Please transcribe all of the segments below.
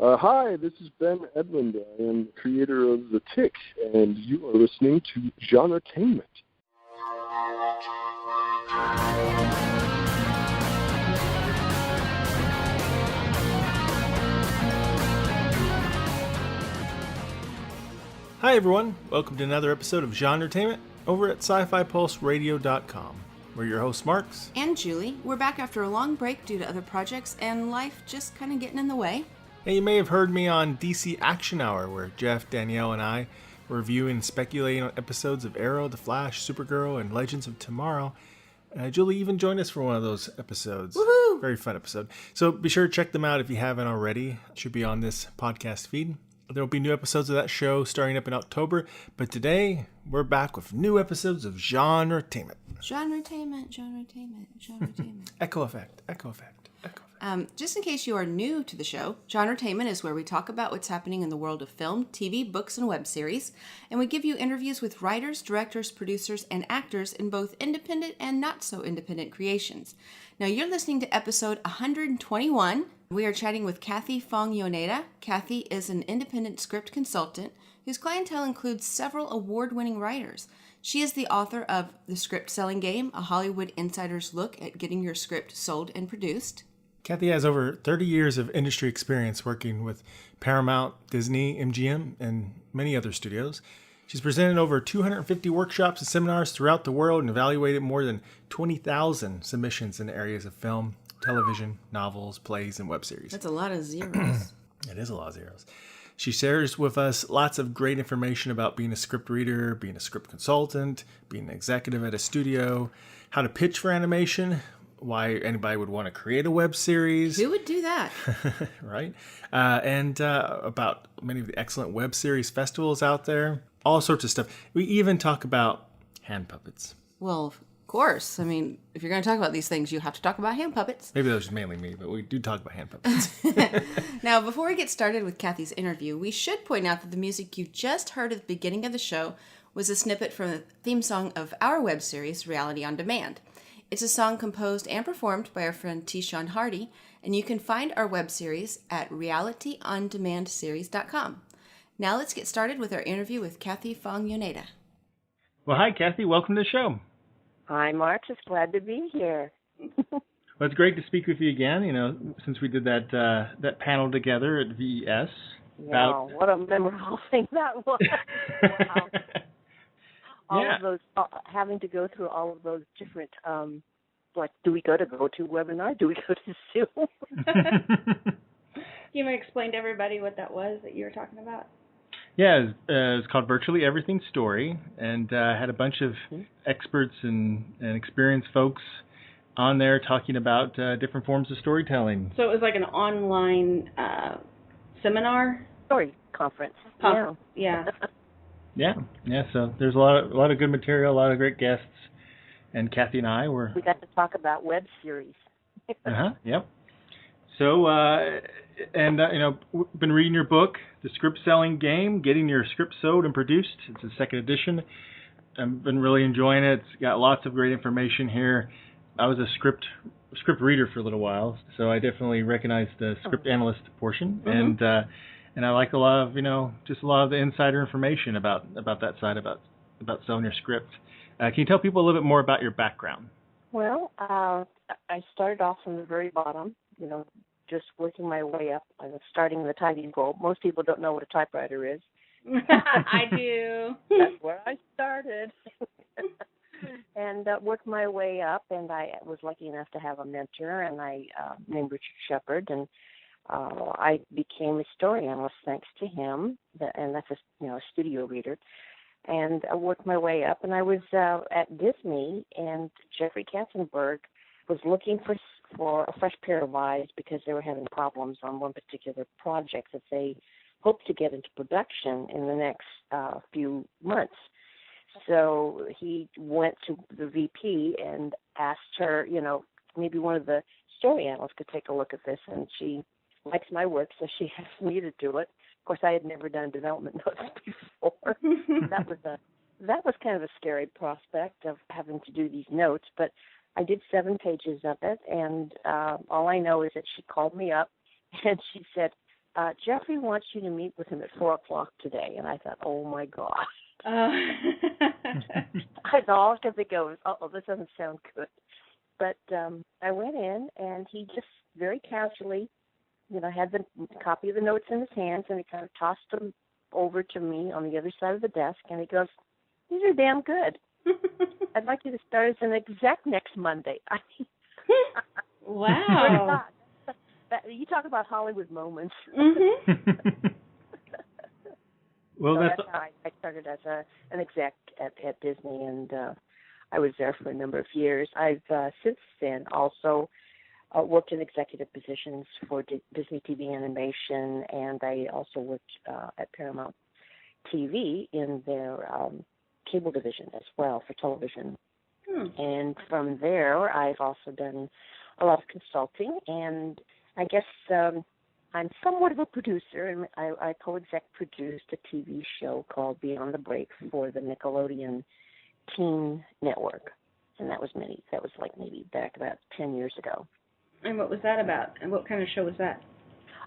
Hi, this is Ben Edlund. I am the creator of The Tick, and you are listening to GenreTainment. Hi everyone, welcome to another episode of GenreTainment over at sci-fi-pulse-radio.com. We're your hosts, Marks and Julie. We're back after a long break due to other projects and life just kind of getting in the way. And you may have heard me on DC Action Hour, where Jeff, Danielle, and I were reviewing and speculating on episodes of Arrow, The Flash, Supergirl, and Legends of Tomorrow. Julie even joined us for one of those episodes. Woohoo! Very fun episode. So be sure to check them out if you haven't already. It should be on this podcast feed. There will be new episodes of that show starting up in October, but today we're back with new episodes of GenreTainment. GenreTainment. Echo effect. Just in case you are new to the show, GenreTainment is where we talk about what's happening in the world of film, TV, books, and web series, and we give you interviews with writers, directors, producers, and actors in both independent and not-so-independent creations. Now, you're listening to episode 121. We are chatting with Kathie Fong Yoneda. Kathie is an independent script consultant whose clientele includes several award-winning writers. She is the author of The Script Selling Game, a Hollywood insider's look at getting your script sold and produced. Kathie has over 30 years of industry experience working with Paramount, Disney, MGM, and many other studios. She's presented over 250 workshops and seminars throughout the world and evaluated more than 20,000 submissions in areas of film, television, novels, plays, and web series. That's a lot of zeros. It is a lot of zeros. She shares with us lots of great information about being a script reader, being a script consultant, being an executive at a studio, how to pitch for animation, why anybody would want to create a web series. Who would do that? Right? And about many of the excellent web series festivals out there. All sorts of stuff. We even talk about hand puppets. Well, of course. I mean, if you're going to talk about these things, you have to talk about hand puppets. Maybe that was mainly me, but we do talk about hand puppets. Now, before we get started with Kathie's interview, we should point out that the music you just heard at the beginning of the show was a snippet from the theme song of our web series, Reality on Demand. It's a song composed and performed by our friend T-Sean Hardy, and you can find our web series at realityondemandseries.com. Now let's get started with our interview with Kathie Fong Yoneda. Well, hi, Kathie. Welcome to the show. Hi, Mark. It's glad to be here. Well, it's great to speak with you again, since we did that panel together at VES. Wow, what a memorable thing that was. Wow. All of those, having to go through all of those different, do we go to GoToWebinar? Do we go to Zoom? You might explain to everybody what that was that you were talking about? Yeah, it's called Virtually Everything Story, and had a bunch of experts and experienced folks on there talking about different forms of storytelling. So it was like an online seminar? Story conference. Yeah. Yeah. So there's a lot of good material, a lot of great guests, and Kathie and I were. We got to talk about web series. Yep. So, we've been reading your book, The Script Selling Game, Getting Your Script Sold and Produced. It's the second edition. I've been really enjoying it. It's got lots of great information here. I was a script reader for a little while, so I definitely recognize the script analyst portion, and I like a lot of just a lot of the insider information about that side about selling your script. Can you tell people a little bit more about your background? Well, I started off from the very bottom, just working my way up. I was starting in the typing goal. Most people don't know what a typewriter is. I do. That's where I started. And worked my way up, and I was lucky enough to have a mentor, and I named Richard Shepard, and I became a story analyst thanks to him, and that's a studio reader. And I worked my way up, and I was at Disney, and Jeffrey Katzenberg was looking for a fresh pair of eyes because they were having problems on one particular project that they hoped to get into production in the next few months. So he went to the VP and asked her, maybe one of the story analysts could take a look at this, and she likes my work, so she asked me to do it. Of course, I had never done development notes before. That was kind of a scary prospect of having to do these notes, but I did 7 pages of it, and all I know is that she called me up, and she said, Jeffrey wants you to meet with him at 4 o'clock today. And I thought, oh, my God. All I could think of was, oh, this doesn't sound good. But I went in, and he just very casually, had the copy of the notes in his hands, and he kind of tossed them over to me on the other side of the desk, and he goes, these are damn good. I'd like you to start as an exec next Monday. I mean, wow. You talk about Hollywood moments. Well, so that's how I started as an exec at Disney, and I was there for a number of years. I've since then also worked in executive positions for Disney TV Animation, and I also worked at Paramount TV in their cable division as well for television. And from there, I've also done a lot of consulting, and I guess I'm somewhat of a producer, and I co-exec produced a TV show called Beyond the Break for the Nickelodeon Teen Network, and that was maybe back about 10 years ago. And what was that about? And what kind of show was that?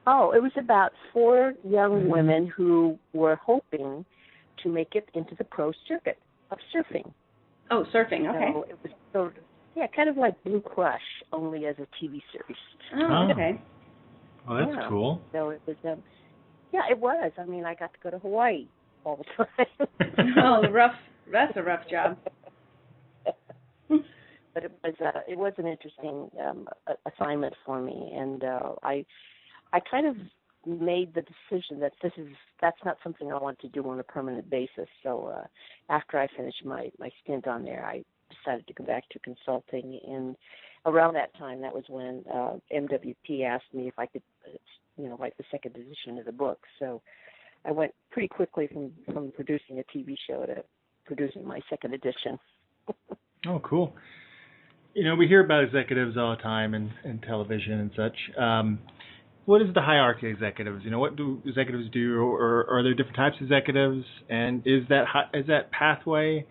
Oh, it was about 4 young women who were hoping to make it into the pro circuit of surfing. Oh, surfing, okay. So it was kind of like Blue Crush, only as a TV series. Oh, okay. Well, that's cool. So it was, it was. I mean, I got to go to Hawaii all the time. Oh, that's a rough job. But it was an interesting assignment for me, and I kind of made the decision that that's not something I want to do on a permanent basis. So after I finished my stint on there, I decided to go back to consulting. And around that time, that was when MWP asked me if I could, write the second edition of the book. So I went pretty quickly from producing a TV show to producing my second edition. Oh, cool. We hear about executives all the time in television and such. What is the hierarchy of executives? What do executives do, or are there different types of executives? And is that pathway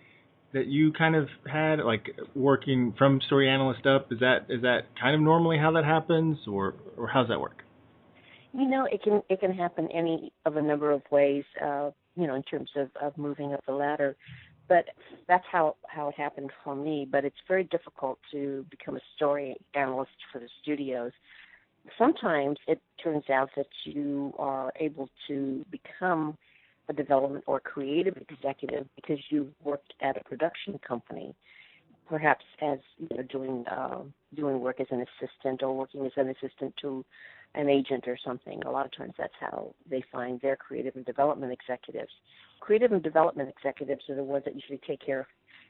that you kind of had, like working from story analyst up? Is that kind of normally how that happens, or how does that work? It can happen any of a number of ways. In terms of moving up the ladder. But that's how it happened for me. But it's very difficult to become a story analyst for the studios. Sometimes it turns out that you are able to become a development or creative executive because you've worked at a production company, perhaps as doing work as an assistant or working as an assistant to an agent or something. A lot of times that's how they find their creative and development executives. Creative and development executives are the ones that usually take care of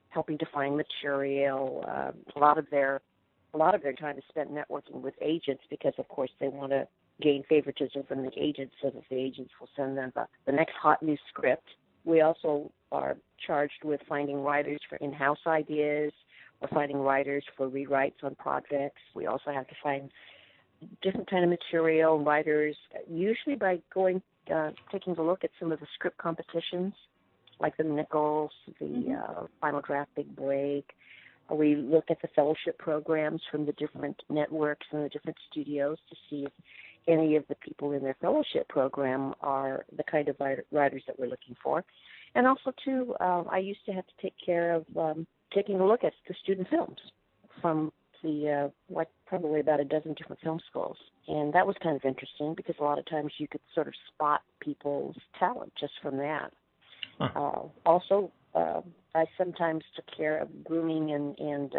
helping to find material. A lot of their time is spent networking with agents because, of course, they want to gain favoritism from the agents so that the agents will send them the next hot new script. We also are charged with finding writers for in-house ideas or finding writers for rewrites on projects. We also have to find different kind of material, writers, usually by taking a look at some of the script competitions, like the Nichols, the Final Draft Big Break. We look at the fellowship programs from the different networks and the different studios to see if any of the people in their fellowship program are the kind of writers that we're looking for. And also, too, I used to have to take care of taking a look at the student films from the probably about a dozen different film schools. And that was kind of interesting because a lot of times you could sort of spot people's talent just from that. Huh. Also, I sometimes took care of grooming and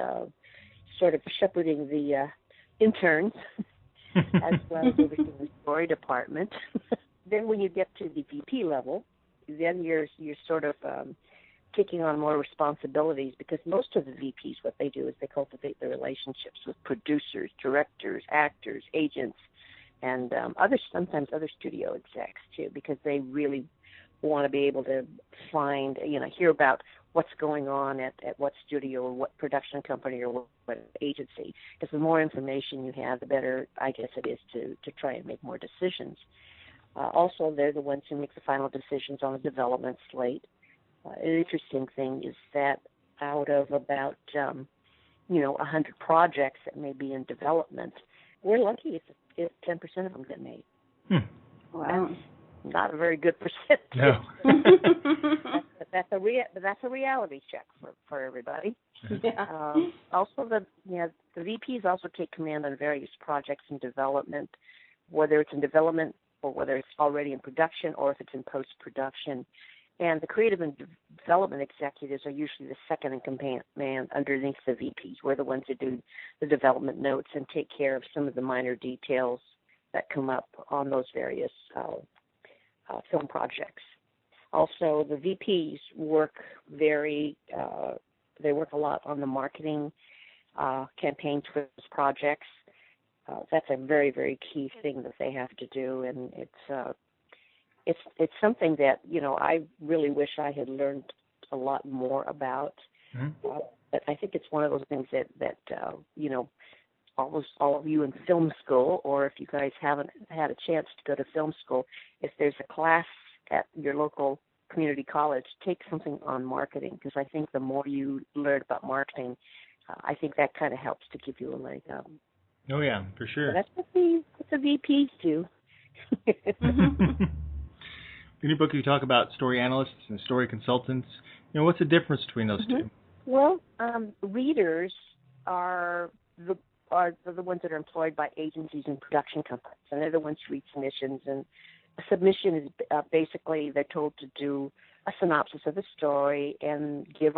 sort of shepherding the interns as well as overseeing the story department. Then when you get to the VP level, then you're sort of taking on more responsibilities because most of the VPs, what they do is they cultivate the relationships with producers, directors, actors, agents, and sometimes other studio execs too, because they really want to be able to find, hear about what's going on at what studio or what production company or what agency. Because the more information you have, the better, I guess, it is to try and make more decisions. Also, they're the ones who make the final decisions on the development slate. An interesting thing is that out of about, 100 projects that may be in development, we're lucky if 10% of them get made. Wow. That's not a very good percentage. No. That's a reality check for everybody. Yeah. Also, the VPs also take command on various projects in development, whether it's in development or whether it's already in production or if it's in post-production. And the creative and development executives are usually the second in command underneath the VPs. We're the ones that do the development notes and take care of some of the minor details that come up on those various film projects. Also, the VPs work they work a lot on the marketing campaigns for those projects. That's a very, very key thing that they have to do, and it's something that I really wish I had learned a lot more about. Mm-hmm. But I think it's one of those things that all of you in film school, or if you guys haven't had a chance to go to film school, if there's a class at your local community college, take something on marketing, because I think the more you learn about marketing, I think that kind of helps to give you a leg up. Oh yeah, for sure. So that's what the VPs do. In your book, you talk about story analysts and story consultants. What's the difference between those two? Well, readers are the ones that are employed by agencies and production companies, and they're the ones who read submissions. And a submission is basically they're told to do a synopsis of the story and give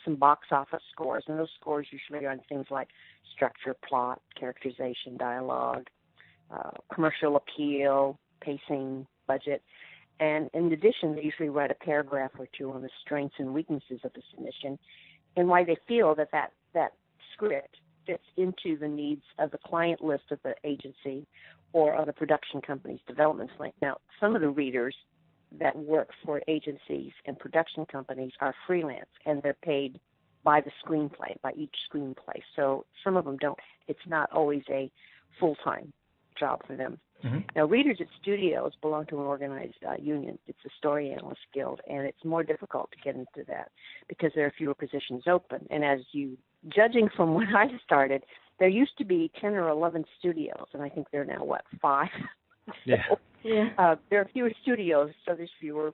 some box office scores, and those scores usually are on things like structure, plot, characterization, dialogue, commercial appeal, pacing, budget. And in addition, they usually write a paragraph or two on the strengths and weaknesses of the submission and why they feel that script fits into the needs of the client list of the agency or of the production company's development plan. Now, some of the readers that work for agencies and production companies are freelance, and they're paid by the screenplay, by each screenplay. So some of them don't. It's not always a full-time job for them. Mm-hmm. Now, readers at studios belong to an organized union. It's the Story Analyst Guild, and it's more difficult to get into that because there are fewer positions open. And judging from when I started, there used to be 10 or 11 studios, and I think there are now, 5? Yeah. There are fewer studios, so there's fewer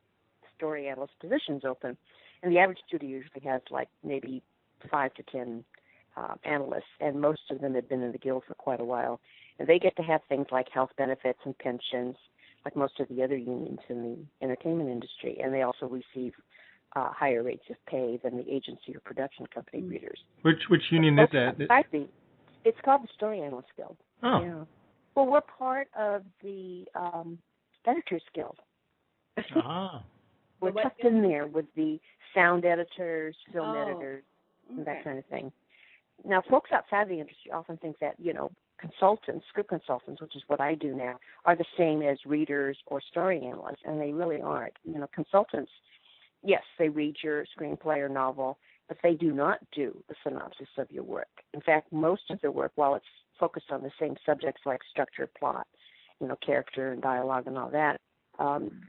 story analyst positions open. And the average studio usually has maybe 5 to 10 analysts, and most of them have been in the guild for quite a while. And they get to have things like health benefits and pensions, like most of the other unions in the entertainment industry. And they also receive higher rates of pay than the agency or production company readers. Which union is that? It's called the Story Analyst Guild. Oh. Yeah. Well, we're part of the Editors Guild. Ah. We're tucked in there with the sound editors, film editors, and that kind of thing. Now, folks outside the industry often think that, consultants, script consultants, which is what I do now, are the same as readers or story analysts, and they really aren't. Consultants, yes, they read your screenplay or novel, but they do not do the synopsis of your work. In fact, most of their work, while it's focused on the same subjects like structure, plot, character and dialogue and all that,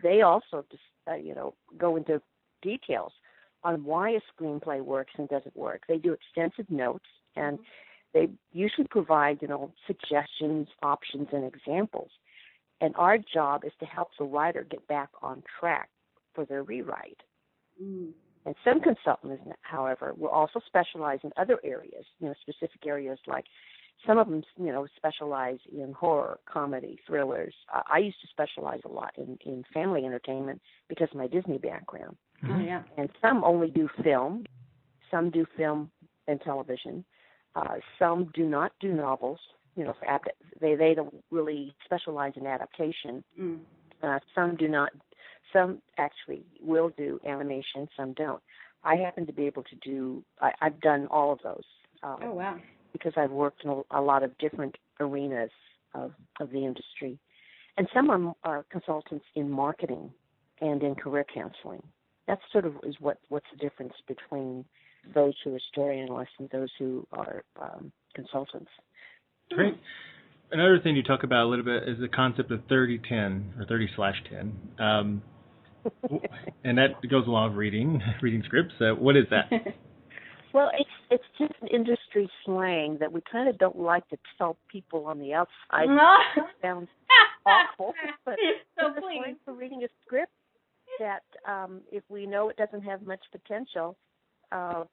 they also just, go into details on why a screenplay works and doesn't work. They do extensive notes, and they usually provide, suggestions, options, and examples. And our job is to help the writer get back on track for their rewrite. Mm. And some consultants, however, will also specialize in other areas, specific areas like some of them, specialize in horror, comedy, thrillers. I used to specialize a lot in family entertainment because of my Disney background. Oh, yeah. And some only do film. Some do film and television. Some do not do novels. They don't really specialize in adaptation. Mm. Some do not. Some actually will do animation. Some don't. I happen to be able to do. I've done all of those. Oh, wow. Because I've worked in a lot of different arenas of the industry. And some are consultants in marketing and in career counseling. That sort of is what's the difference between those who are story analysts and those who are consultants. Great. Another thing you talk about a little bit is the concept of 30-10 or 30/10. And that goes along with reading scripts. What is that? Well, it's just an industry slang that we kind of don't like to tell people on the outside. It sounds awful, but so it's a please. slang for reading a script that if we know it doesn't have much potential, some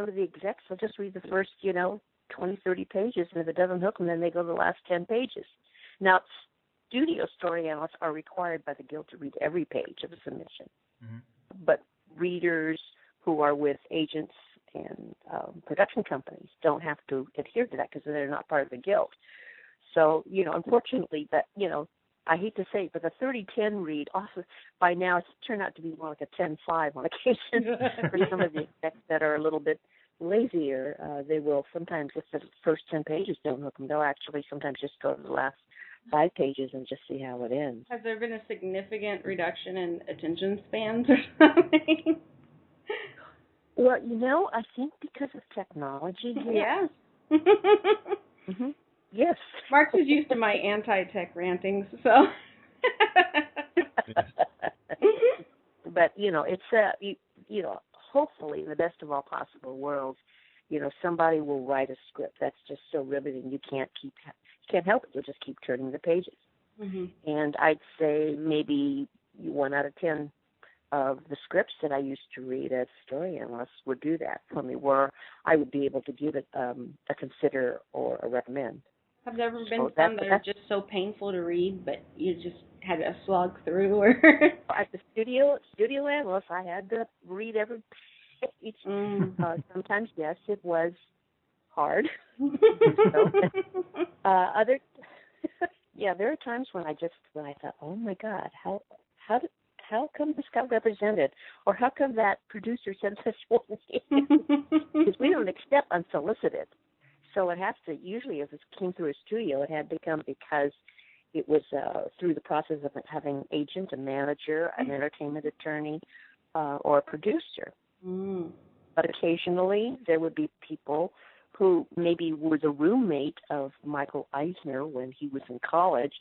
of the execs will just read the first, 20, 30 pages, and if it doesn't hook them, then they go to the last 10 pages. Now, studio story analysts are required by the Guild to read every page of a submission, but readers who are with agents and production companies don't have to adhere to that because they're not part of the Guild. So, unfortunately, that, I hate to say it, but the 30-10 read also by now it's turned out to be more like a 10-5 on occasion for some of the execs that are a little bit lazier. They will sometimes, if the first 10 pages don't hook them, they'll actually sometimes just go to the last 5 pages and just see how it ends. Has there been a significant reduction in attention spans or something? Well, I think because of technology. Yeah. Yes. Mark's is used to my anti-tech rantings, so. But, it's, hopefully in the best of all possible worlds, somebody will write a script that's just so riveting you can't help it. You'll just keep turning the pages. And I'd say maybe 1 out of 10 of the scripts that I used to read as story analysts would do that for me, where I would be able to give it a consider or a recommend. Have there ever been some that are just so painful to read, but you just had to slog through? Or at the studio analyst, I had to read every page. Sometimes, yes, it was hard. There are times when I thought, oh my God, how come this got represented, or how come that producer said such one thing? Because we don't accept unsolicited. So it has to, usually if it came through a studio, it had to come because it was through the process of having an agent, a manager, an entertainment attorney, or a producer. But occasionally there would be people who maybe were the roommate of Michael Eisner when he was in college,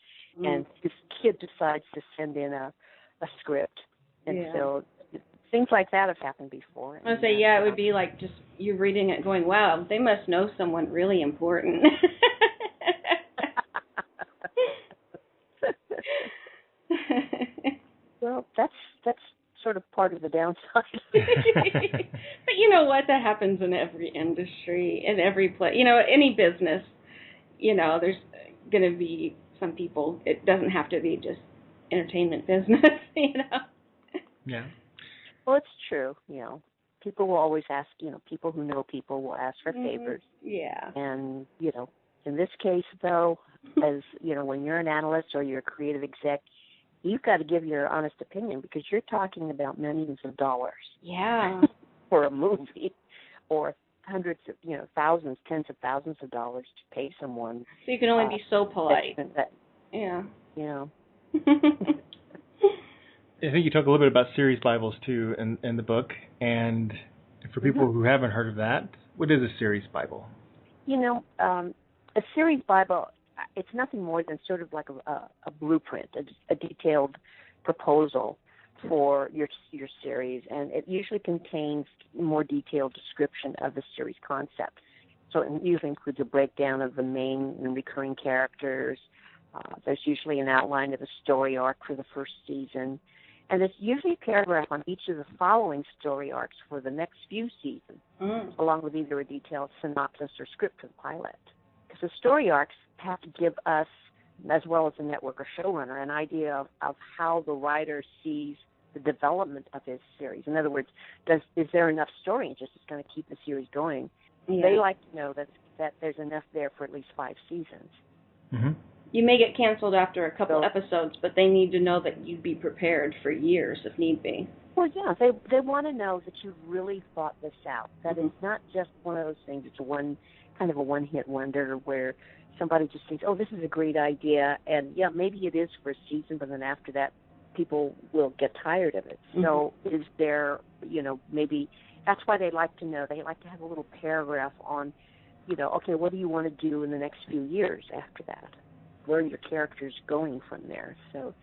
and his kid decides to send in a script. And so things like that have happened before. I would say, it would be like just you reading it going, wow, they must know someone really important. Well, that's sort of part of the downside. But you know what? That happens in every industry, in every place. Any business, there's going to be some people. It doesn't have to be just entertainment business, Yeah. Well, it's true. People will always ask. People who know people will ask for favors. Yeah. And in this case, though, as when you're an analyst or you're a creative exec, you've got to give your honest opinion because you're talking about millions of dollars. Yeah. For a movie, or hundreds of, thousands, tens of thousands of dollars to pay someone. So you can only be so polite. Yeah. I think you talk a little bit about series Bibles too in the book, and for people who haven't heard of that, what is a series Bible? A series Bible, it's nothing more than sort of like a blueprint, a detailed proposal for your series, and it usually contains more detailed description of the series concept. So it usually includes a breakdown of the main and recurring characters. There's usually an outline of the story arc for the first season, and there's usually a paragraph on each of the following story arcs for the next few seasons, along with either a detailed synopsis or script for the pilot. Because the story arcs have to give us, as well as the network or showrunner, an idea of how the writer sees the development of his series. In other words, is there enough story interest that's going to keep the series going? Yeah. They like to know that there's enough there for at least 5 seasons. Mm-hmm. You may get canceled after a couple episodes, but they need to know that you'd be prepared for years if need be. Well, yeah, they want to know that you've really thought this out, that it's not just one of those things, it's kind of a one-hit wonder where somebody just thinks, oh, this is a great idea, and yeah, maybe it is for a season, but then after that, people will get tired of it. So is there, maybe that's why they like to know. They like to have a little paragraph on, okay, what do you want to do in the next few years after that? Where are your characters going from there? So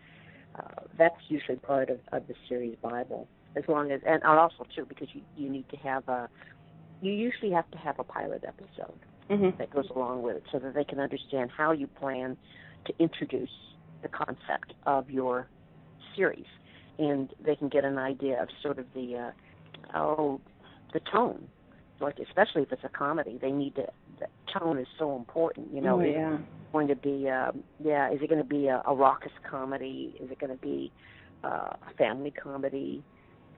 that's usually part of the series Bible, as long as, and also too, because you need to have you usually have to have a pilot episode that goes along with it so that they can understand how you plan to introduce the concept of your series, and they can get an idea of sort of the tone. Like, especially if it's a comedy, they need to. The tone is so important. You know, is it going to be is it going to be a raucous comedy? Is it going to be a family comedy?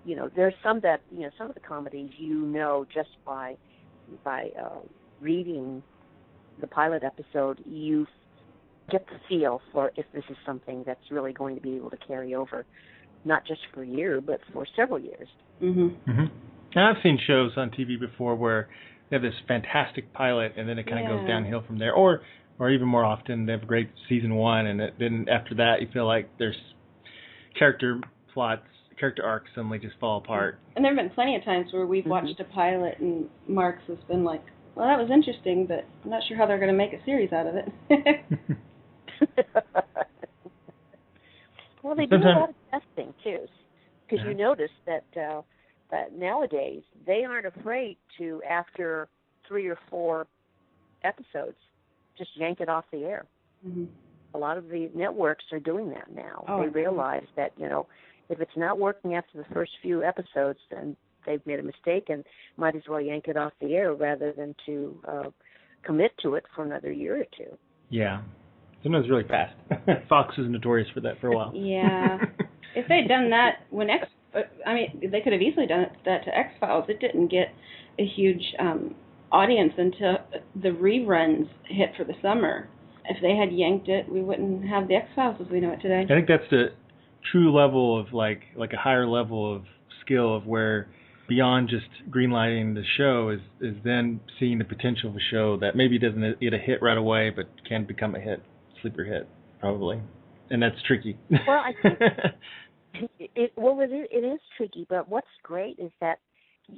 You know, there's some that, you know, some of the comedies, you know, just by reading the pilot episode, you get the feel for if this is something that's really going to be able to carry over, not just for a year, but for several years. Now, I've seen shows on TV before where they have this fantastic pilot, and then it kind of goes downhill from there. Or even more often, they have a great season one, and then after that, you feel like there's character arcs suddenly just fall apart. And there have been plenty of times where we've watched a pilot, and Mark's has been like, well, that was interesting, but I'm not sure how they're going to make a series out of it. Well, they do a lot of testing, too, because you notice that nowadays they aren't afraid to, after 3 or 4 episodes, just yank it off the air. A lot of the networks are doing that now. They realize that, you know, if it's not working after the first few episodes, then they've made a mistake and might as well yank it off the air rather than to commit to it for another year or two. Yeah. Sometimes really fast. Fox was notorious for that for a while. Yeah. If they'd done that when they could have easily done that to X-Files. It didn't get a huge audience until the reruns hit for the summer. If they had yanked it, we wouldn't have the X-Files as we know it today. I think that's the true level of like a higher level of skill of where beyond just greenlighting the show is then seeing the potential of a show that maybe doesn't get a hit right away but can become a hit, sleeper hit, probably. And that's tricky. Well, I think it is tricky, but what's great is that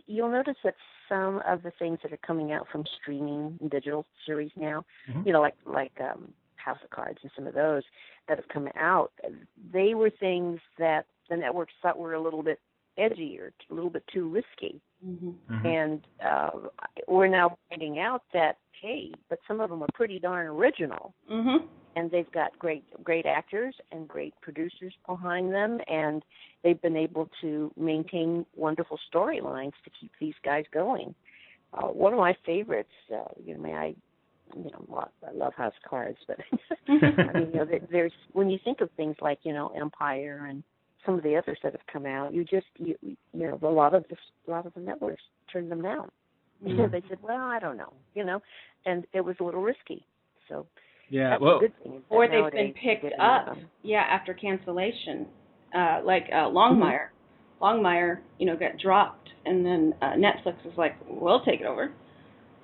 you'll notice that some of the things that are coming out from streaming and digital series now, you know, like House of Cards and some of those that have come out, they were things that the networks thought were a little bit edgy or a little bit too risky. And we're now finding out that, hey, but some of them are pretty darn original. And they've got great actors and great producers behind them, and they've been able to maintain wonderful storylines to keep these guys going. One of my favorites, I love House of Cards, but I mean, you know, there's when you think of things like, you know, Empire and some of the others that have come out, you know, a lot of the networks turned them down. You know, they said, well, I don't know, you know, and it was a little risky. So that's a good thing. Or they've been picked up, after cancellation, like Longmire. Longmire, you know, got dropped, and then Netflix was like, we'll take it over.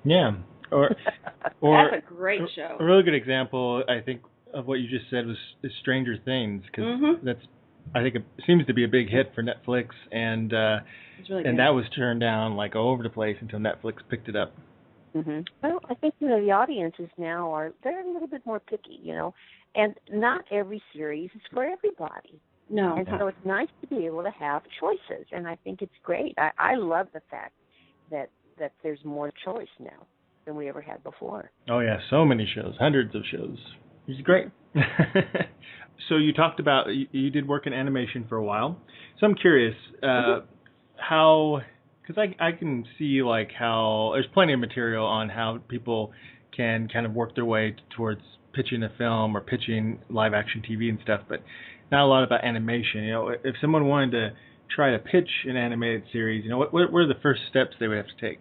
Yeah. Or that's a great show. A really good example, I think, of what you just said is Stranger Things, because that's, I think, it seems to be a big hit for Netflix, and really and that was turned down like all over the place until Netflix picked it up. Well, I think, you know, the audiences now they're a little bit more picky, you know, and not every series is for everybody. No. And so it's nice to be able to have choices, and I think it's great. I love the fact that there's more choice now than we ever had before. Oh, yeah, so many shows, hundreds of shows. It's great. So you talked about, you did work in animation for a while. So I'm curious, how, because I can see like how there's plenty of material on how people can kind of work their way towards pitching a film or pitching live action TV and stuff, but not a lot about animation. You know, if someone wanted to try to pitch an animated series, you know, what are the first steps they would have to take?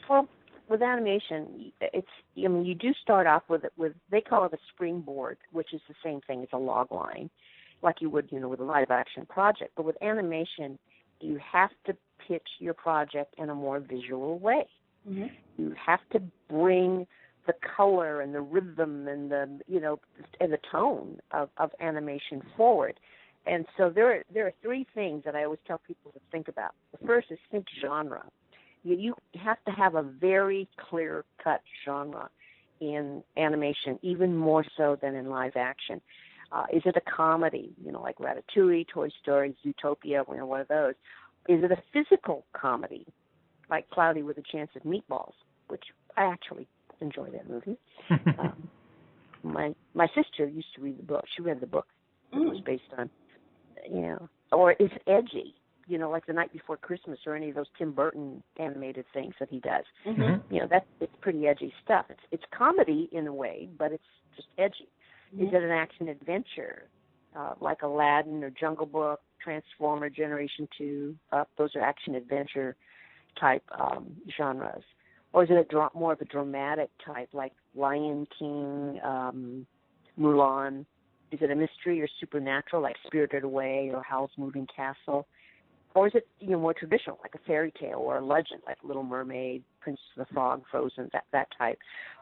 Well, with animation, you do start off with they call it a springboard, which is the same thing as a log line, like you would, you know, with a live action project. But with animation, you have to pitch your project in a more visual way. You have to bring the color and the rhythm and the, you know, and the tone of animation forward. And so there are 3 things that I always tell people to think about. The first is think genre. You have to have a very clear-cut genre in animation, even more so than in live action. Is it a comedy, you know, like Ratatouille, Toy Story, Zootopia, you know, one of those? Is it a physical comedy? like Cloudy with a Chance of Meatballs, which I actually enjoy that movie. My sister used to read the book. She read the book that it was based on. Yeah. Or is it edgy? You know, like The Night Before Christmas or any of those Tim Burton animated things that he does. Mm-hmm. You know, it's pretty edgy stuff. It's comedy in a way, but it's just edgy. Mm-hmm. Is it an action adventure like Aladdin or Jungle Book, Transformer, Generation 2? Those are action adventure type genres. Or is it more of a dramatic type like Lion King, Mulan? Is it a mystery or supernatural like Spirited Away or Howl's Moving Castle? Or is it, you know, more traditional, like a fairy tale or a legend, like Little Mermaid, Princess of the Frog, Frozen, that type?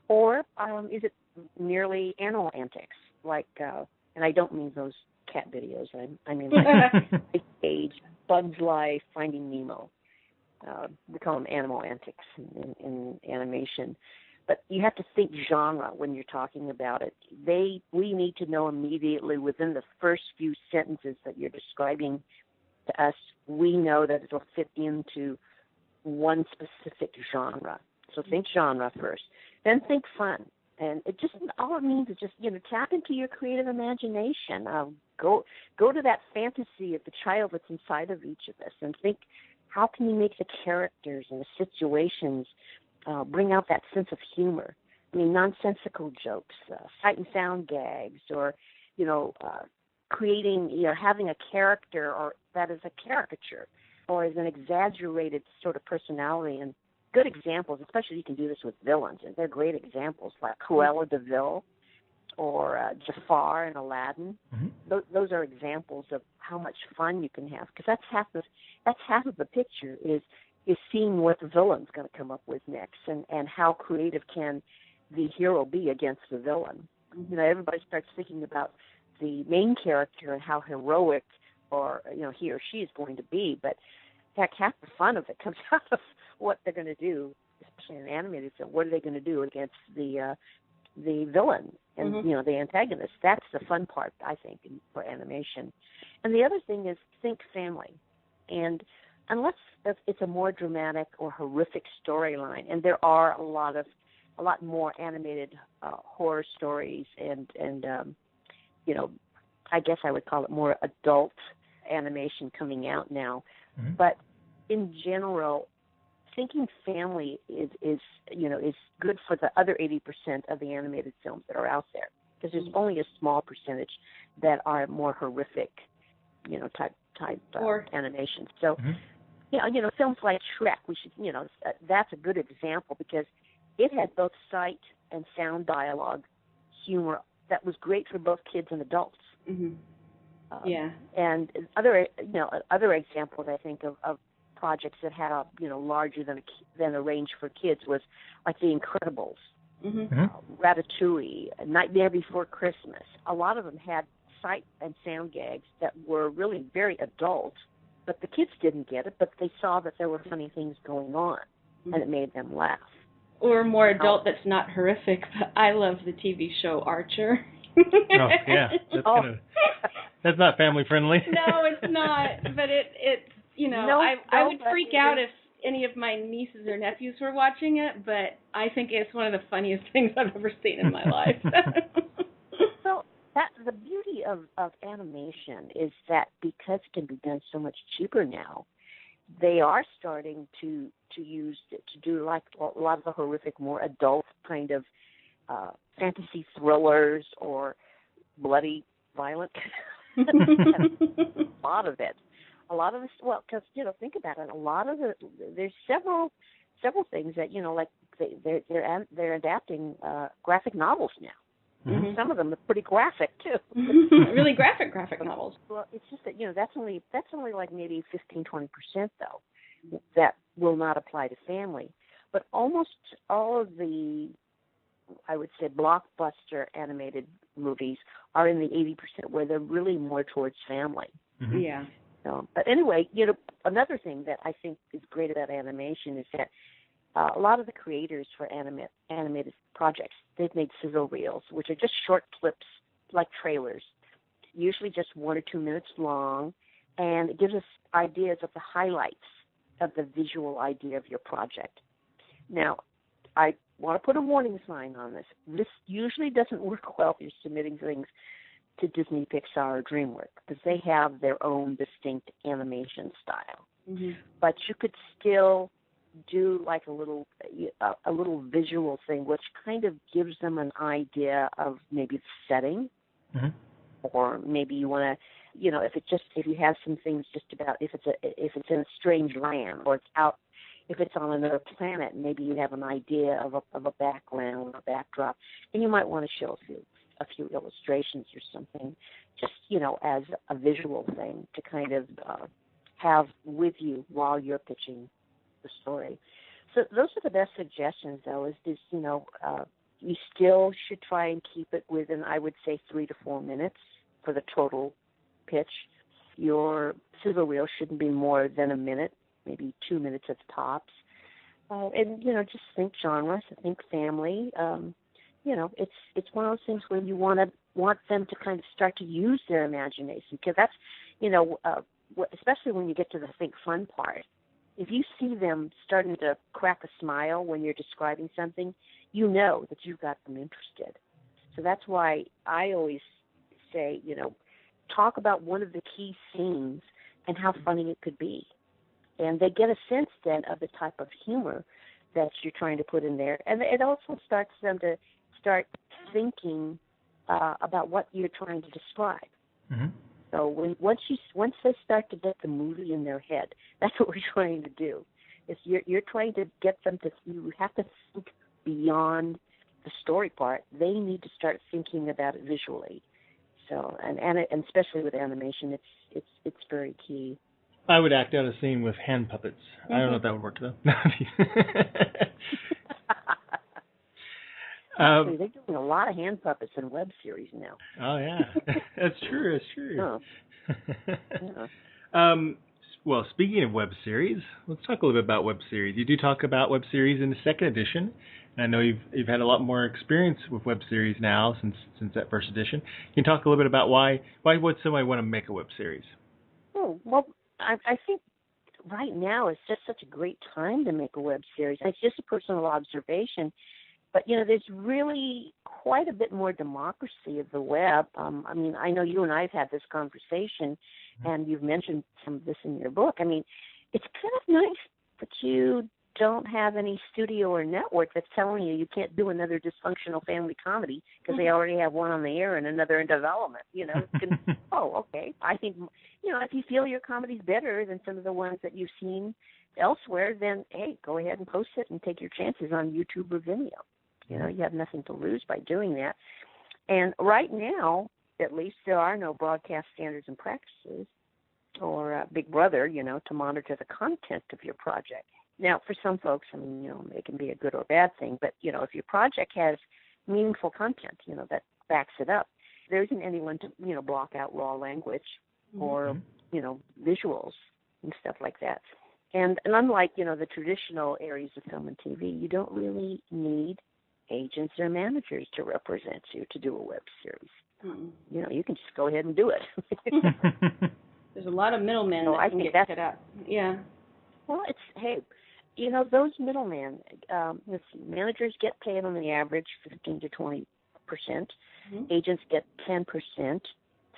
Or is it merely animal antics, like, and I don't mean those cat videos. I mean like Age, Bug's Life, Finding Nemo. We call them animal antics in animation. But you have to think genre when you're talking about it. We need to know immediately within the first few sentences that you're describing to us, we know that it'll fit into one specific genre. So think genre first. Then think fun. And it just, all it means is just, you know, tap into your creative imagination. Go to that fantasy of the child that's inside of each of us and think, how can you make the characters and the situations bring out that sense of humor? I mean, nonsensical jokes, sight and sound gags, or, you know, creating, you know, having a character or that is a caricature or is an exaggerated sort of personality. And good examples, especially you can do this with villains, and they're great examples like Cruella de Vil or Jafar in Aladdin. Mm-hmm. Those are examples of how much fun you can have, because that's half of the picture is seeing what the villain's going to come up with next, and how creative can the hero be against the villain. Mm-hmm. You know, everybody starts thinking about the main character and how heroic, or, you know, he or she is going to be, but heck, half the fun of it comes out of what they're going to do, especially in an animated film. What are they going to do against the villain and, mm-hmm. you know, the antagonist? That's the fun part, I think, for animation. And the other thing is think family. And unless it's a more dramatic or horrific storyline, and there are a lot more animated horror stories and you know, I guess I would call it more adult animation coming out now. Mm-hmm. But in general, thinking family is good for the other 80% of the animated films that are out there, because there's only a small percentage that are more horrific, you know, type animation. So, mm-hmm. you know, films like Shrek, that's a good example, because it had both sight and sound dialogue humor that was great for both kids and adults. Mm-hmm. Yeah. And other examples, I think, of projects that had a, you know, larger than a range for kids was like The Incredibles, mm-hmm. Ratatouille, Nightmare Before Christmas. A lot of them had sight and sound gags that were really very adult, but the kids didn't get it, but they saw that there were funny things going on, mm-hmm. and it made them laugh. Or more adult that's not horrific, but I love the TV show Archer. Oh, yeah. That's not family friendly. No, it's not. But it's, you know, I would freak out if any of my nieces or nephews were watching it, but I think it's one of the funniest things I've ever seen in my life. So the beauty of animation is that because it can be done so much cheaper now, they are starting to do like a lot of the horrific, more adult kind of fantasy thrillers or bloody, violent. A lot of it. Well, because, you know, think about it. There's several things that, you know, like they're adapting graphic novels now. Mm-hmm. Some of them are pretty graphic too. Really graphic novels. Well, it's just that, you know, that's only like maybe 15-20% though that will not apply to family. But almost all of the, I would say, blockbuster animated movies are in the 80% where they're really more towards family. Mm-hmm. Yeah. So, but anyway, you know, another thing that I think is great about animation is that a lot of the creators for animated projects, they've made sizzle reels, which are just short clips like trailers, usually just 1 or 2 minutes long, and it gives us ideas of the highlights of the visual idea of your project. Now, I want to put a warning sign on this. This usually doesn't work well if you're submitting things to Disney, Pixar, or DreamWorks, because they have their own distinct animation style. Mm-hmm. But you could still do like a little visual thing, which kind of gives them an idea of maybe the setting, mm-hmm. or maybe you want to, you know, if you have some things just about if it's in a strange land, or it's out, if it's on another planet, maybe you have an idea of a background or backdrop, and you might want to show a few illustrations or something, just, you know, as a visual thing to kind of have with you while you're pitching the story. So those are the best suggestions, though, is you know, you still should try and keep it within, I would say, 3 to 4 minutes for the total pitch. Your sizzle reel shouldn't be more than a minute, maybe 2 minutes at the tops. And, you know, just think genre, think family. You know, it's one of those things where you want them to kind of start to use their imagination, because that's, you know, especially when you get to the think fun part. If you see them starting to crack a smile when you're describing something, you know that you've got them interested. So that's why I always say, you know, talk about one of the key scenes and how funny it could be. And they get a sense then of the type of humor that you're trying to put in there. And it also starts them to start thinking about what you're trying to describe. Mm-hmm. So once they start to get the movie in their head, that's what we're trying to do. Is you're trying to get them to, you have to think beyond the story part. They need to start thinking about it visually. So and especially with animation, it's very key. I would act out a scene with hand puppets. Mm-hmm. I don't know if that would work though. Actually, they're doing a lot of hand puppets in web series now. Oh yeah, that's true. That's true. Oh. Yeah. Well, speaking of web series, let's talk a little bit about web series. You do talk about web series in the second edition, and I know you've had a lot more experience with web series now since that first edition. Can you talk a little bit about why would somebody want to make a web series? Oh, well, I think right now is just such a great time to make a web series. It's just a personal observation. But, you know, there's really quite a bit more democracy of the web. I mean, I know you and I have had this conversation, and you've mentioned some of this in your book. I mean, it's kind of nice that you don't have any studio or network that's telling you can't do another dysfunctional family comedy because they already have one on the air and another in development. You know, you can, oh, okay. I think, you know, if you feel your comedy's better than some of the ones that you've seen elsewhere, then, hey, go ahead and post it and take your chances on YouTube or Vimeo. You know, you have nothing to lose by doing that. And right now, at least, there are no broadcast standards and practices or Big Brother, you know, to monitor the content of your project. Now, for some folks, I mean, you know, it can be a good or bad thing, but, you know, if your project has meaningful content, you know, that backs it up, there isn't anyone to, you know, block out raw language or, you know, visuals and stuff like that. And unlike, you know, the traditional areas of film and TV, you don't really need agents or managers to represent you to do a web series. You know, you can just go ahead and do it. There's a lot of middlemen that can get set up. Yeah. Well, hey, you know, those middlemen, managers get paid on the average 15 to 20%. Agents get 10%.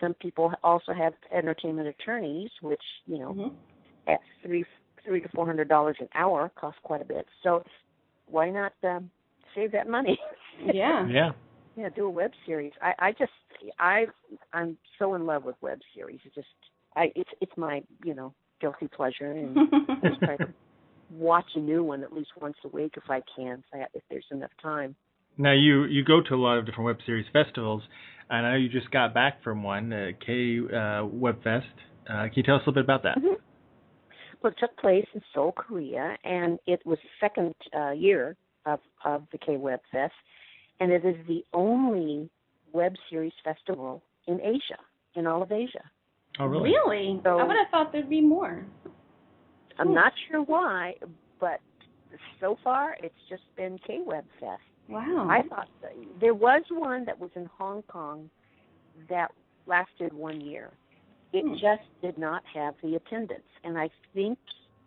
Some people also have entertainment attorneys, which, you know, at $300 to $400 an hour cost quite a bit. So why not save that money? Yeah. Yeah, do a web series. I'm so in love with web series. It's my, you know, guilty pleasure, and just try to watch a new one at least once a week if I can, if there's enough time. Now you go to a lot of different web series festivals, and I know you just got back from one, K Web Fest. Can you tell us a little bit about that? Well, it took place in Seoul, Korea, and it was the second year of the K Web Fest, and it is the only web series festival in Asia, in all of Asia. Oh, really? Really? So, I would have thought there'd be more. I'm not sure why, but so far it's just been K Web Fest. Wow. I thought there was one that was in Hong Kong that lasted 1 year. It just did not have the attendance, and I think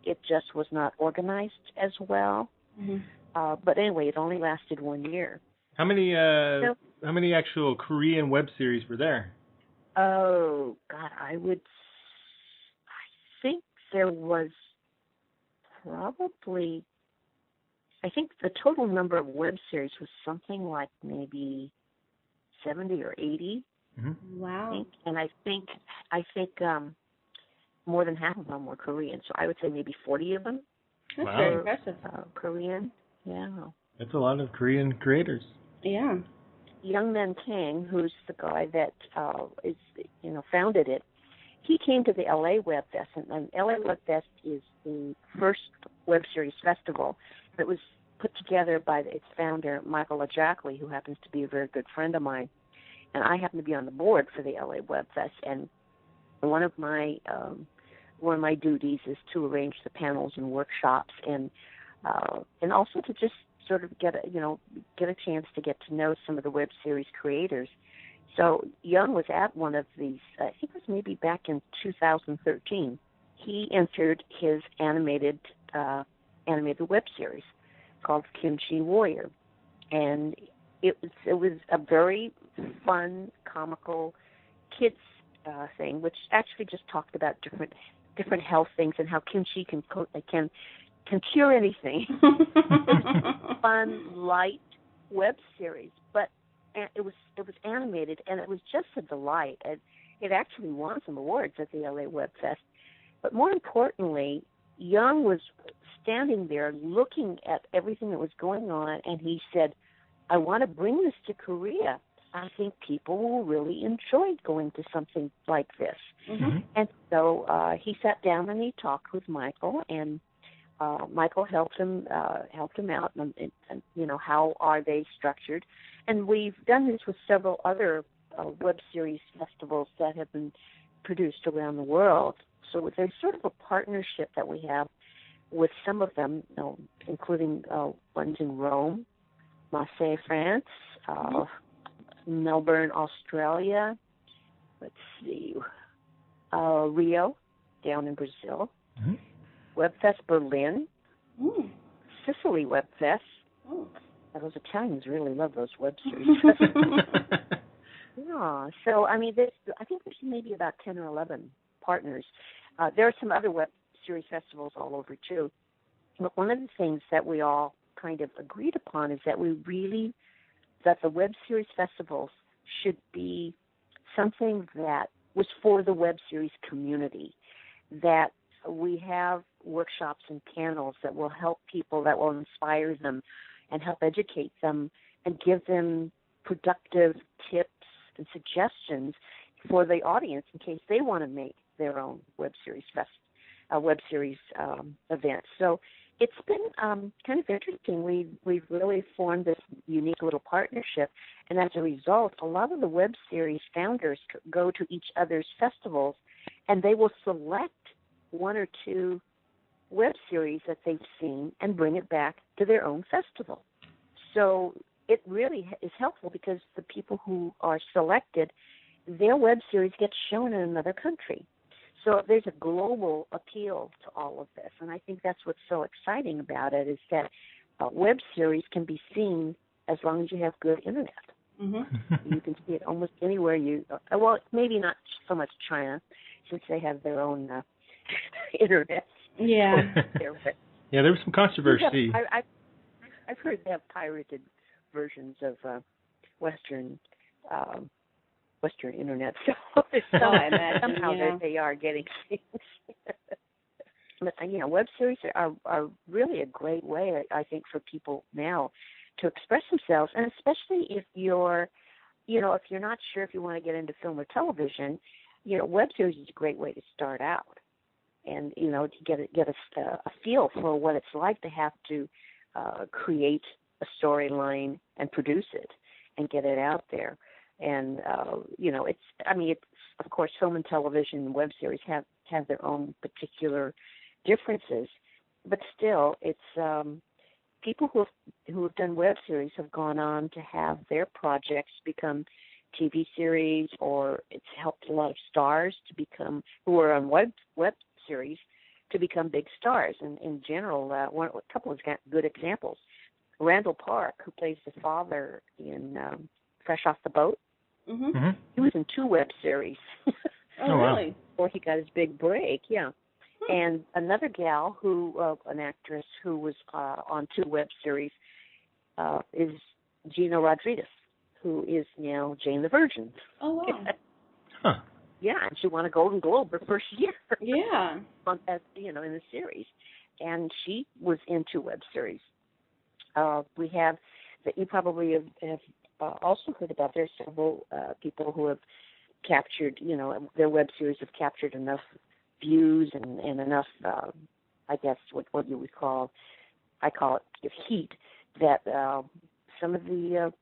it just was not organized as well. Mm-hmm. But anyway, it only lasted 1 year. How many actual Korean web series were there? Oh, God, I think there was probably, I think the total number of web series was something like maybe 70 or 80. Mm-hmm. Wow. And I think more than half of them were Korean. So I would say maybe 40 of them. That's Wow. very impressive. Korean, yeah. That's a lot of Korean creators. Yeah. Youngman Kang, who's the guy that founded it, he came to the LA Web Fest, and LA Web Fest is the first web series festival that was put together by its founder, Michael LaJackley, who happens to be a very good friend of mine. And I happen to be on the board for the LA Web Fest, and one of my duties is to arrange the panels and workshops, and also to just sort of get a chance to get to know some of the web series creators. So Young was at one of these. I think it was maybe back in 2013. He entered his animated web series called Kimchi Warrior, and it was a very fun, comical kids thing, which actually just talked about different health things and how kimchi can cure anything. Fun, light web series, but it was animated, and it was just a delight. It actually won some awards at the LA Web Fest. But more importantly, Young was standing there looking at everything that was going on, and he said, I want to bring this to Korea. I think people will really enjoy going to something like this. Mm-hmm. And so he sat down and he talked with Michael, and Michael helped him out, and how are they structured. And we've done this with several other web series festivals that have been produced around the world. So there's sort of a partnership that we have with some of them, including ones in Rome, Marseille, France, Melbourne, Australia. Let's see, Rio, down in Brazil. Mm-hmm. WebFest Berlin, Sicily WebFest. Oh. Those Italians really love those web series. Yeah, so I think there's maybe about 10 or 11 partners. There are some other web series festivals all over too. But one of the things that we all kind of agreed upon is that that the web series festivals should be something that was for the web series community, that we have workshops and panels that will help people, that will inspire them and help educate them and give them productive tips and suggestions for the audience in case they want to make their own web series event. So it's been kind of interesting. We've really formed this unique little partnership, and as a result, a lot of the web series founders go to each other's festivals, and they will select one or two web series that they've seen and bring it back to their own festival. So it really is helpful because the people who are selected, their web series gets shown in another country. So there's a global appeal to all of this, and I think that's what's so exciting about it, is that web series can be seen as long as you have good internet. Mm-hmm. You can see it almost anywhere well, maybe not so much China, since they have their own internet. Yeah. Yeah, there was some controversy. I've heard they have pirated versions of Western internet, so somehow they are getting things. But web series are really a great way, I think, for people now to express themselves, and especially if you're not sure if you want to get into film or television, web series is a great way to start out, and to get a feel for what it's like to have to create a storyline and produce it and get it out there. And it's of course, film and television and web series have their own particular differences, but still, it's people who have done web series have gone on to have their projects become TV series, or it's helped a lot of stars to become, who are on web series, to become big stars. And in general, a couple of good examples. Randall Park, who plays the father in Fresh Off the Boat, he was in 2 web series. Oh, really? Before he got his big break, yeah. And another gal an actress who was on 2 web series is Gina Rodriguez, who is now Jane the Virgin. Oh, wow. Huh. Yeah, and she won a Golden Globe her first year. Yeah. As, in the series. And she was in 2 web series. We have, that you probably have also heard about, there's several people who have captured, their web series have captured enough views and enough, I guess, what you would call, I call it heat, that some of the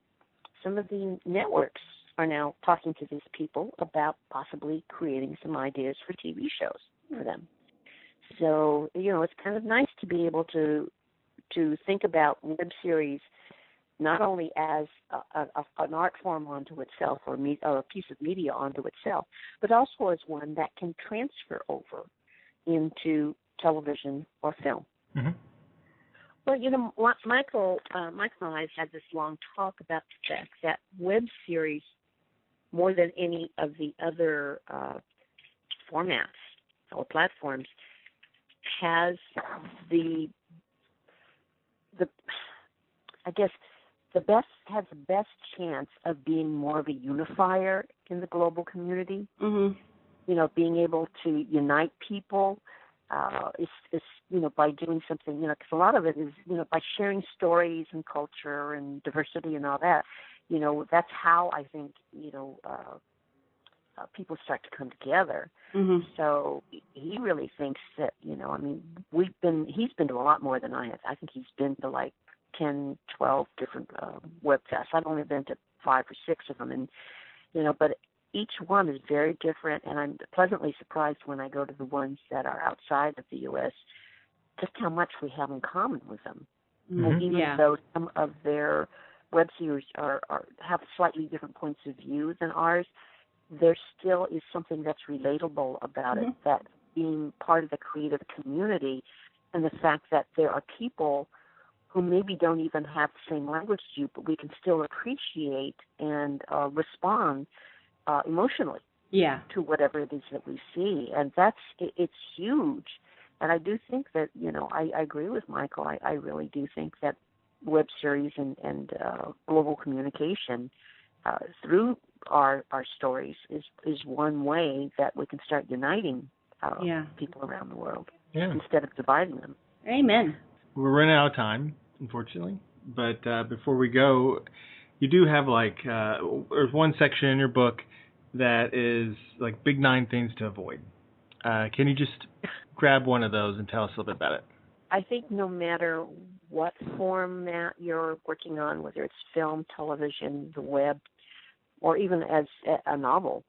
networks are now talking to these people about possibly creating some ideas for TV shows for them. So, it's kind of nice to be able to think about web series not only as an art form onto itself or a piece of media onto itself, but also as one that can transfer over into television or film. Mm-hmm. Well, Michael and I have had this long talk about the fact that web series, more than any of the other formats or platforms, has the best chance of being more of a unifier in the global community. Mm-hmm. Being able to unite people is by doing something, because a lot of it is, by sharing stories and culture and diversity and all that, that's how I think, people start to come together. Mm-hmm. So he really thinks that, he's been to a lot more than I have. I think he's been to like 10, 12 different web fests. I've only been to 5 or 6 of them, and but each one is very different, and I'm pleasantly surprised when I go to the ones that are outside of the U.S. just how much we have in common with them. Mm-hmm. And even though some of their web series have slightly different points of view than ours, there still is something that's relatable about it, that being part of the creative community and the fact that there are people who maybe don't even have the same language as you, but we can still appreciate and respond emotionally to whatever it is that we see. And it's huge. And I do think that, I agree with Michael. I really do think that web series and global communication through our stories is one way that we can start uniting people around the world instead of dividing them. Amen. We're running out of time, unfortunately. But before we go, you do have there's one section in your book that is like big 9 things to avoid. Can you just grab one of those and tell us a little bit about it? I think no matter what format you're working on, whether it's film, television, the web, or even as a novel,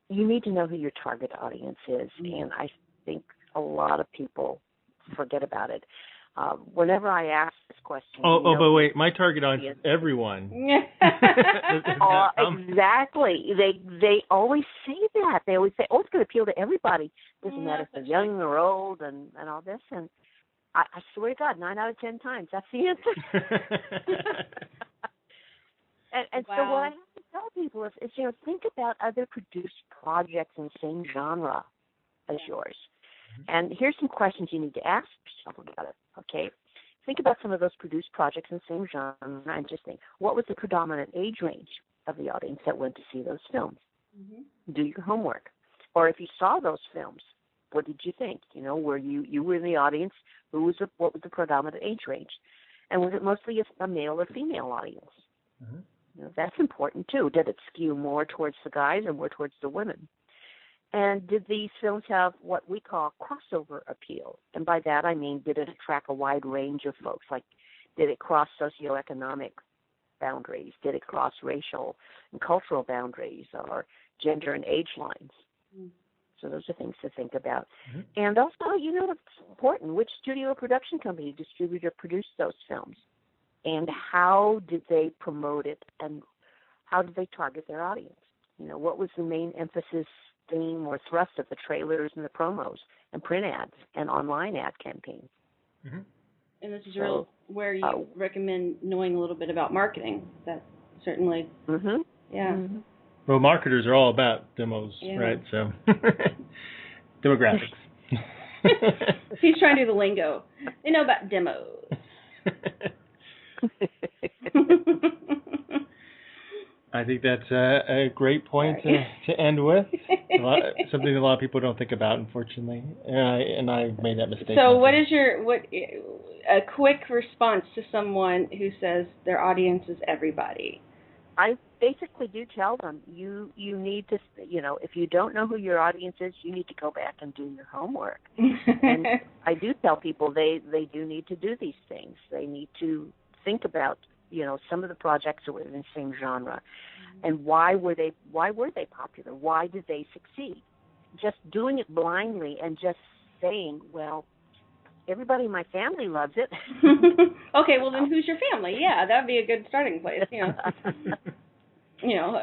you need to know who your target audience is. And I think a lot of people forget about it. Whenever I ask this question... but wait, my target audience is everyone. Exactly. They always say that. They always say, it's going to appeal to everybody. Doesn't matter if they're young or old and all this. And I swear to God, 9 out of 10 times, that's the answer. And so what I have to tell people is think about other produced projects in the same genre as yours. And here's some questions you need to ask yourself about it, okay? Think about some of those produced projects in the same genre and just think, what was the predominant age range of the audience that went to see those films? Mm-hmm. Do your homework. Or if you saw those films, what did you think? Were you were in the audience, what was the predominant age range? And was it mostly a male or female audience? Mm-hmm. That's important too. Did it skew more towards the guys or more towards the women? And did these films have what we call crossover appeal? And by that I mean, did it attract a wide range of folks? Like, did it cross socioeconomic boundaries? Did it cross racial and cultural boundaries or gender and age lines? Mm-hmm. So those are things to think about. Mm-hmm. And also, it's important, which studio or production company, distributor produced those films? And how did they promote it, and how did they target their audience? What was the main emphasis theme or thrust of the trailers and the promos and print ads and online ad campaigns. Mm-hmm. And this is where you recommend knowing a little bit about marketing. That certainly, yeah. Mm-hmm. Well, marketers are all about demos, right? So, demographics. He's trying to do the lingo. They know about demos. I think that's a great point to end with. Something a lot of people don't think about, unfortunately, and I made that mistake. So, what is a quick response to someone who says their audience is everybody? I basically do tell them you need to, if you don't know who your audience is, you need to go back and do your homework. And I do tell people they do need to do these things. They need to think about some of the projects that were in the same genre, and why were they popular? Why did they succeed? Just doing it blindly and just saying, well, everybody in my family loves it. Okay, well then who's your family? Yeah, that'd be a good starting place. I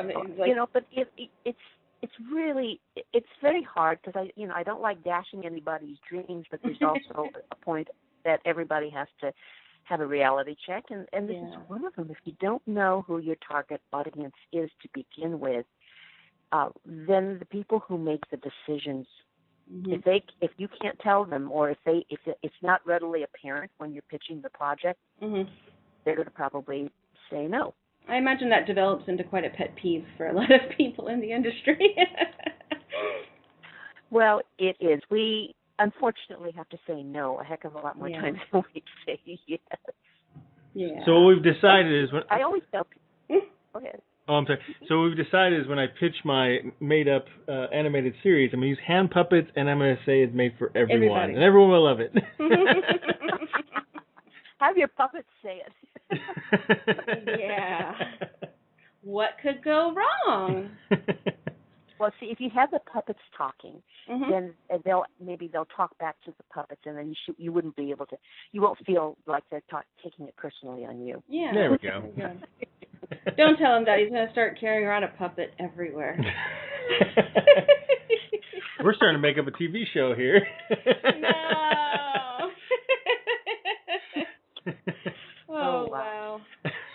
mean, but it's really very hard because I don't like dashing anybody's dreams, but there's also a point that everybody has to have a reality check, and this is one of them. If you don't know who your target audience is to begin with, then the people who make the decisions, if you can't tell them, or if it's not readily apparent when you're pitching the project, they're going to probably say no. I imagine that develops into quite a pet peeve for a lot of people in the industry. Well, it is. We unfortunately have to say no a heck of a lot more times than we say yes. Yeah. So what we've decided is I always tell people. Go ahead. Oh, I'm sorry. So what we've decided is when I pitch my made-up animated series, I'm going to use hand puppets, and I'm going to say it's made for everyone. And everyone will love it. Have your puppets say it. Yeah. What could go wrong? Well, see, if you have the puppets talking, then they'll talk back to the puppets, and then you won't feel like they're taking it personally on you. Yeah. There we go. Don't tell him that he's going to start carrying around a puppet everywhere. We're starting to make up a TV show here. No. Oh, wow.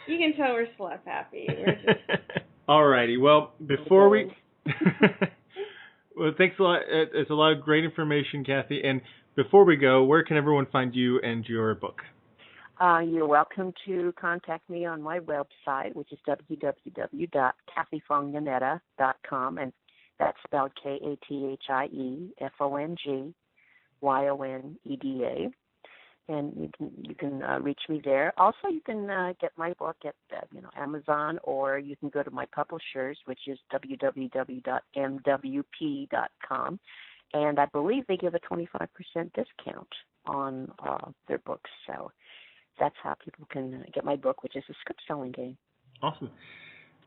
You can tell we're slap happy. All righty. Well, before we... Well, thanks a lot. It's a lot of great information, Kathie. And before we go, where can everyone find you and your book? You're welcome to contact me on my website, which is www.KathieFongYoneda.com, and that's spelled KathieFongYoneda. And you can reach me there. Also, you can get my book at Amazon, or you can go to my publishers, which is www.mwp.com. And I believe they give a 25% discount on their books. So that's how people can get my book, which is a script selling game. Awesome.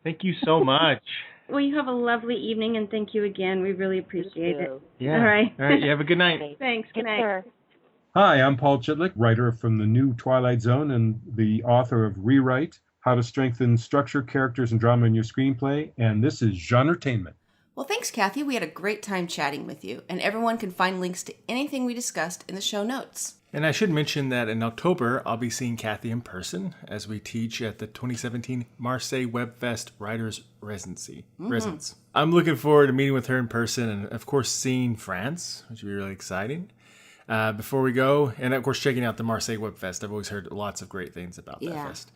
Thank you so much. Well, you have a lovely evening, and thank you again. We really appreciate it. Yeah. All right. You have a good night. Okay. Thanks. Good night. Hi, I'm Paul Chitlick, writer from the new Twilight Zone and the author of Rewrite, How to Strengthen Structure, Characters, and Drama in Your Screenplay, and this is GenreTainment. Well, thanks, Kathie. We had a great time chatting with you, and everyone can find links to anything we discussed in the show notes. And I should mention that in October, I'll be seeing Kathie in person as we teach at the 2017 Marseille WebFest Writers Residency. I'm looking forward to meeting with her in person and, of course, seeing France, which will be really exciting. Before we go, and of course checking out the Marseille Web Fest. I've always heard lots of great things about that fest.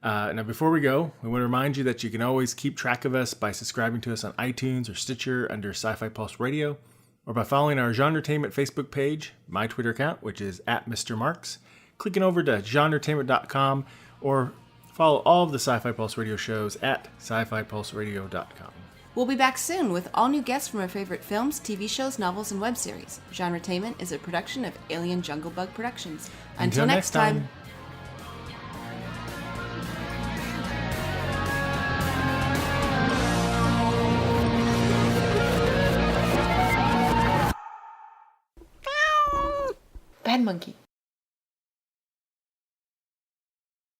Now before we go, we want to remind you that you can always keep track of us by subscribing to us on iTunes or Stitcher under Sci-Fi Pulse Radio, or by following our GenreTainment Facebook page, my Twitter account, which is @MrMarks, clicking over to GenreTainment.com, or follow all of the Sci-Fi Pulse Radio shows at SciFiPulseRadio.com. We'll be back soon with all new guests from our favorite films, TV shows, novels, and web series. GenreTainment is a production of Alien Jungle Bug Productions. Until next time. Bad monkey.